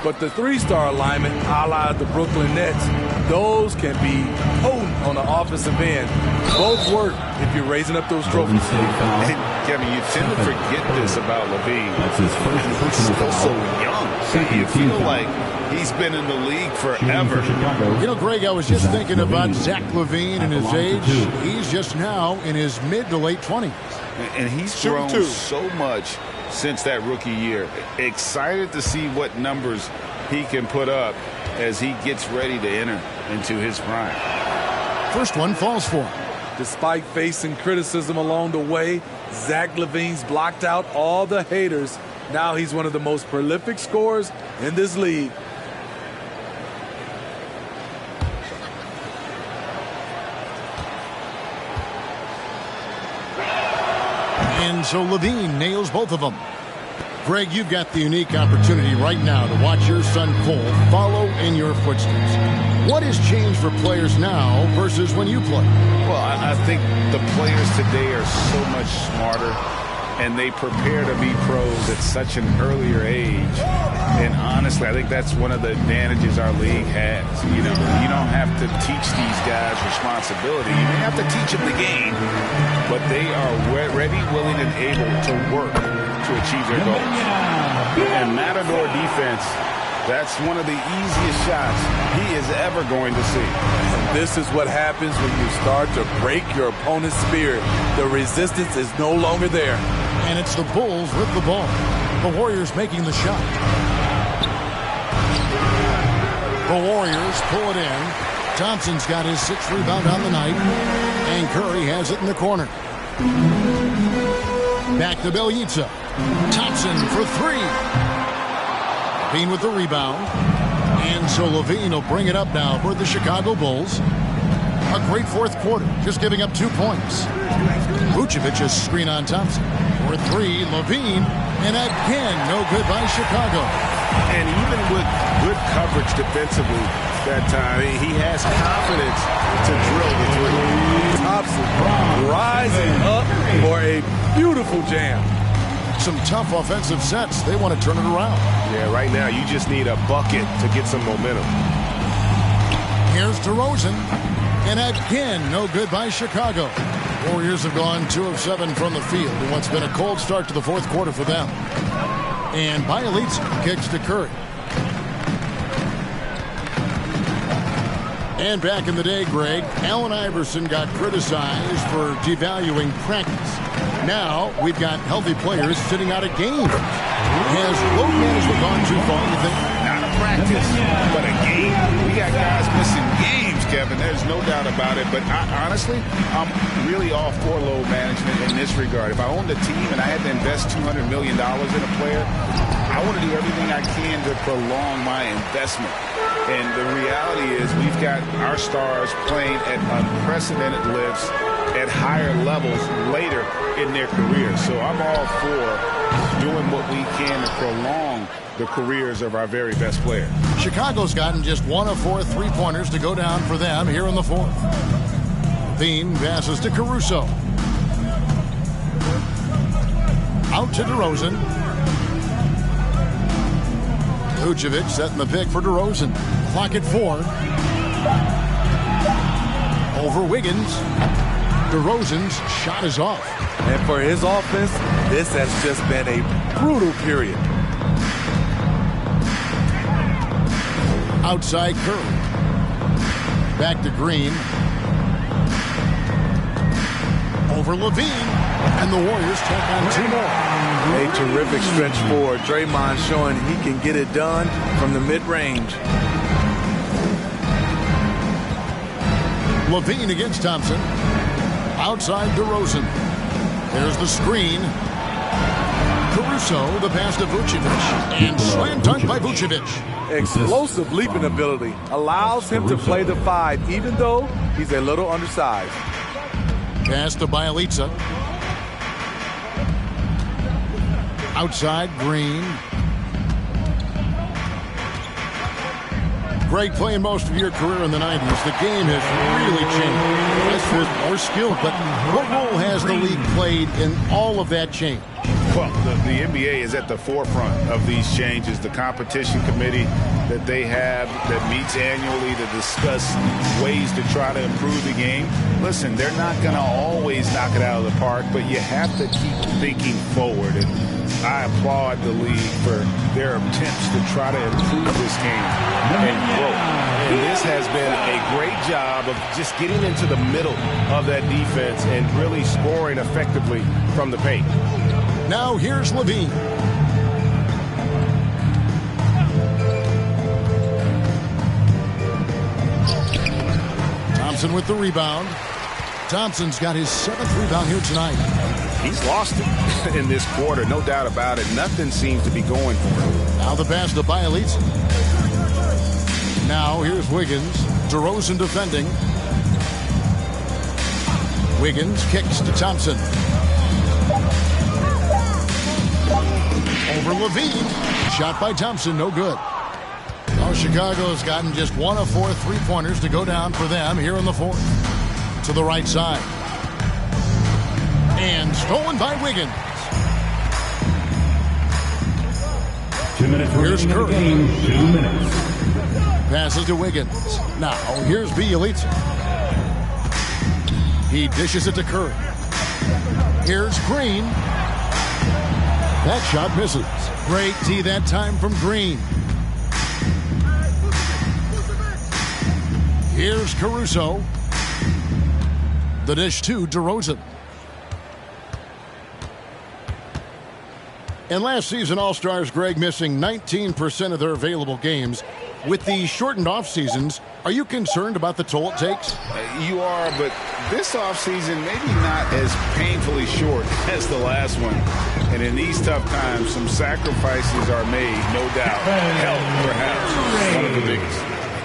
But the 3-star alignment, a la the Brooklyn Nets, those can be potent on the offensive end. Both work if you're raising up those trophies. And Kevin, you tend to forget this about LaVine. He's still so young. You feel like he's been in the league forever. You know, Greg, I was just thinking about Zach LaVine and his age. He's just now in his mid to late 20s. And he's grown so much since that rookie year. Excited to see what numbers he can put up as he gets ready to enter into his prime. First one falls for him. Despite facing criticism along the way, Zach LaVine's blocked out all the haters. Now he's one of the most prolific scorers in this league. And so LaVine nails both of them. Greg, you've got the unique opportunity right now to watch your son Cole follow in your footsteps. What has changed for players now versus when you played? Well, I think the players today are so much smarter, and they prepare to be pros at such an earlier age. And honestly, I think that's one of the advantages our league has. You know, you don't have to teach these guys responsibility. You may have to teach them the game, but they are ready, willing, and able to work to achieve their goals. And Matador defense, that's one of the easiest shots he is ever going to see. And this is what happens when you start to break your opponent's spirit. The resistance is no longer there. And it's the Bulls with the ball. The Warriors making the shot. The Warriors pull it in. Thompson's got his 6th rebound on the night. And Curry has it in the corner. Back to Bielitsa. Thompson for 3. LaVine with the rebound. And so LaVine will bring it up now for the Chicago Bulls. A great fourth quarter, just giving up 2 points. Vucevic a screen on Thompson. For 3, LaVine. And again, no good by Chicago. And even with good coverage defensively that time, he has confidence to drill the 3. Thompson rising up for a beautiful jam. Some tough offensive sets. They want to turn it around. Yeah, right now you just need a bucket to get some momentum. Here's DeRozan. And again, no good by Chicago. Warriors have gone 2 of 7 from the field in what's been a cold start to the fourth quarter for them. And Bielitsa kicks to Curry. And back in the day, Greg, Allen Iverson got criticized for devaluing practice. Now we've got healthy players sitting out of games. Has load management gone too far, you think? Not a practice, but a game. We got guys missing games Kevin. There's no doubt about it. But honestly, I'm really all for load management in this regard. If I owned a team and I had to invest $200 million in a player, I want to do everything I can to prolong my investment. And the reality is we've got our stars playing at unprecedented lifts at higher levels later in their careers. So I'm all for doing what we can to prolong the careers of our very best players. Chicago's gotten just 1 of 4 3-pointers to go down for them here in the fourth. Bean passes to Caruso. Out to DeRozan. Vucevic setting the pick for DeRozan. Clock at 4. Over Wiggins. DeRozan's shot is off. And for his offense, this has just been a brutal period. Outside Curry. Back to Green. Over Levine. And the Warriors tack on 2 more. A terrific stretch forward. Draymond showing he can get it done from the mid-range. Levine against Thompson. Outside DeRozan. There's the screen. Caruso, the pass to Vucevic. And slam dunk by Vucevic. Explosive leaping ability. Allows him to play the 5, even though he's a little undersized. Pass to Bielitsa. Outside Green. Greg, playing most of your career in the 90s, the game has really changed. Yes, we're more skilled, but what role has the league played in all of that change? Well, the NBA is at the forefront of these changes. The competition committee that they have that meets annually to discuss ways to try to improve the game. Listen, they're not going to always knock it out of the park, but you have to keep thinking forward. And I applaud the league for their attempts to try to improve this game and grow. And this has been a great job of just getting into the middle of that defense and really scoring effectively from the paint. Now here's Levine. Thompson with the rebound. Thompson's got his 7th rebound here tonight. He's lost it in this quarter, no doubt about it. Nothing seems to be going for him. Now the pass to Bielitsa. Now here's Wiggins. DeRozan defending. Wiggins kicks to Thompson. Over Levine. Shot by Thompson, no good. Now Chicago's gotten just 1 of 4 3-pointers to go down for them here in the fourth. To the right side. And stolen by Wiggins. 2 minutes. Here's Curry. 2 minutes. Passes to Wiggins. Now here's Bielitsa. He dishes it to Curry. Here's Green. That shot misses. Great D that time from Green. Here's Caruso. The dish to DeRozan. And last season, All-Stars, Greg, missing 19% of their available games. With the shortened off seasons, are you concerned about the toll it takes? You are, but this offseason maybe not as painfully short as the last one. And in these tough times, some sacrifices are made, no doubt. Health, perhaps, one of the biggest.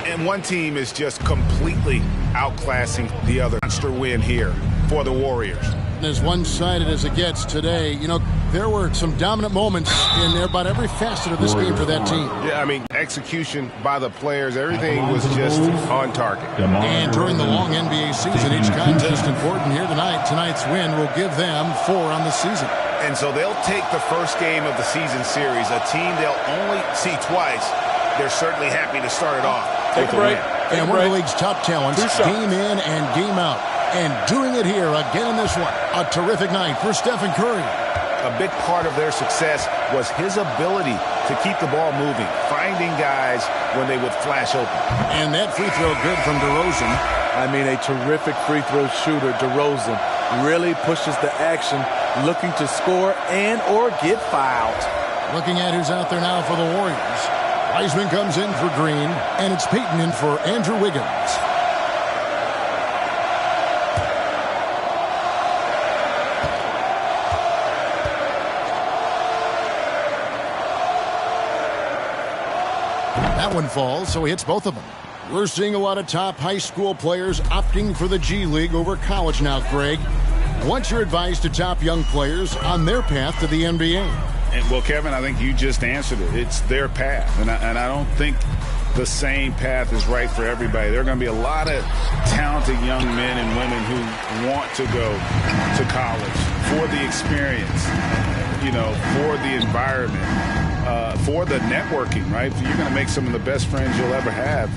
And one team is just completely outclassing the other. Monster win here for the Warriors. As one-sided as it gets today, you know, there were some dominant moments in there about every facet of this game for that team. Yeah, I mean, execution by the players, everything was just on target. And during the long NBA season, each contest important here tonight. Tonight's win will give them 4 on the season. And so they'll take the first game of the season series, a team they'll only see twice. They're certainly happy to start it off with a win. And one of the league's top talents, game in and game out. And doing it here again in this one. A terrific night for Stephen Curry. A big part of their success was his ability to keep the ball moving, finding guys when they would flash open. And that free throw good from DeRozan. I mean, a terrific free throw shooter. DeRozan really pushes the action, looking to score and or get fouled. Looking at who's out there now for the Warriors. Wiseman comes in for Green, and it's Peyton in for Andrew Wiggins. That one falls, so he hits both of them. We're seeing a lot of top high school players opting for the G League over college now, Greg. What's your advice to top young players on their path to the NBA? Well, Kevin, I think you just answered it. It's their path, and I don't think the same path is right for everybody. There are going to be a lot of talented young men and women who want to go to college for the experience, for the environment, for the networking, right? You're going to make some of the best friends you'll ever have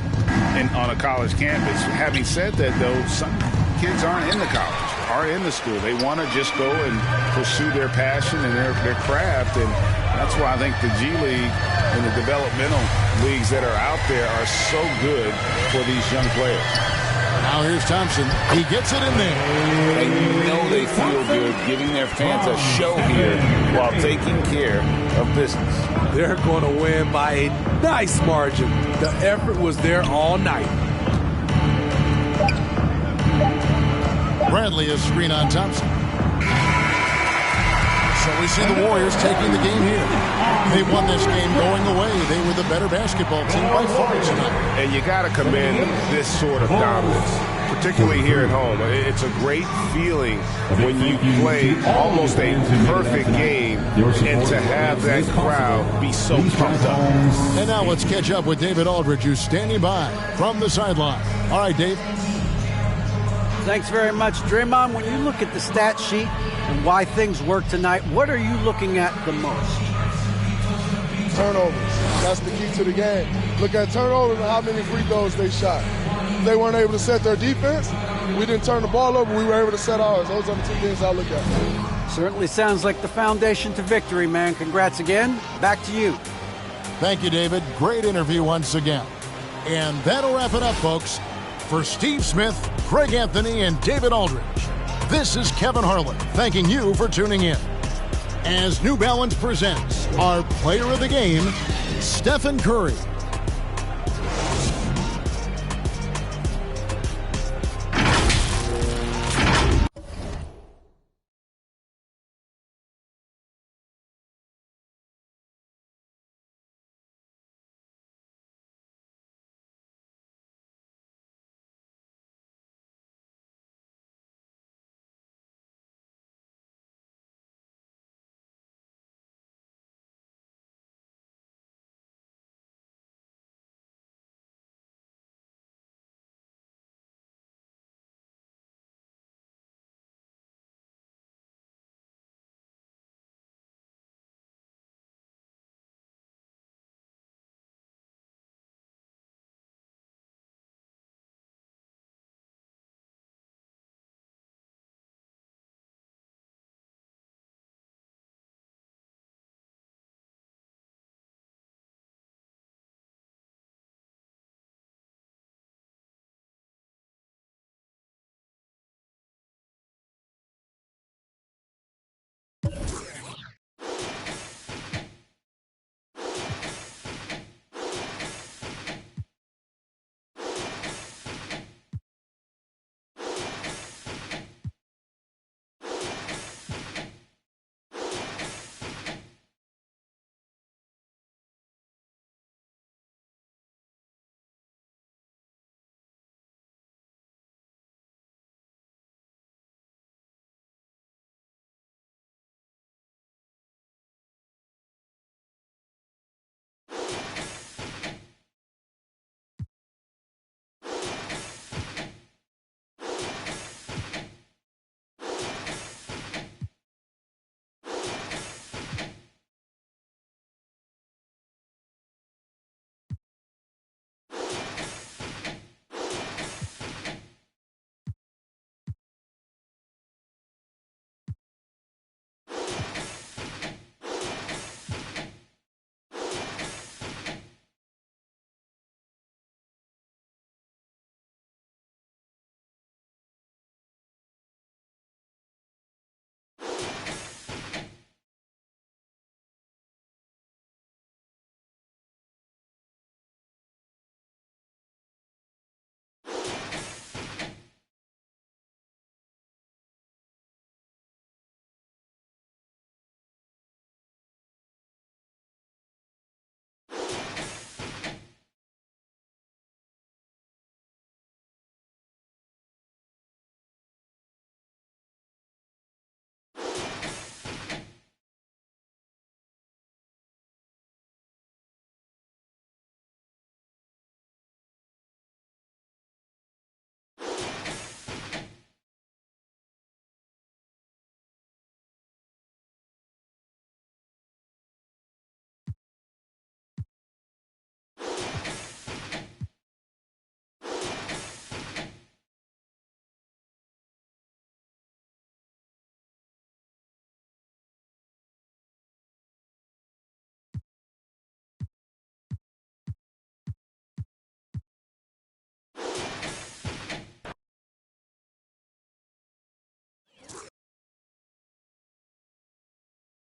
on a college campus. Having said that, though, some kids aren't in the college, aren't in the school. They want to just go and pursue their passion and their craft, and that's why I think the G League and the developmental leagues that are out there are so good for these young players. Now here's Thompson. He gets it in there. And you know they feel good giving their fans a show here while taking care of business. They're going to win by a nice margin. The effort was there all night. Bradley is screen on Thompson. So we see the Warriors taking the game here. They won this game going away. They were the better basketball team by far tonight. And you got to commend this sort of dominance, particularly here at home. It's a great feeling when you play almost a perfect game and to have that crowd be so pumped up. And now let's catch up with David Aldridge, who's standing by from the sideline. All right, Dave. Thanks very much, Draymond. When you look at the stat sheet and why things work tonight, what are you looking at the most? Turnovers. That's the key to the game. Look at turnovers and how many free throws they shot. They weren't able to set their defense. We didn't turn the ball over. We were able to set ours. Those are the two things I look at. Certainly sounds like the foundation to victory, man. Congrats again. Back to you. Thank you, David. Great interview once again. And that'll wrap it up, folks. For Steve Smith, Craig Anthony, and David Aldridge, this is Kevin Harlan thanking you for tuning in. As New Balance presents our player of the game, Stephen Curry.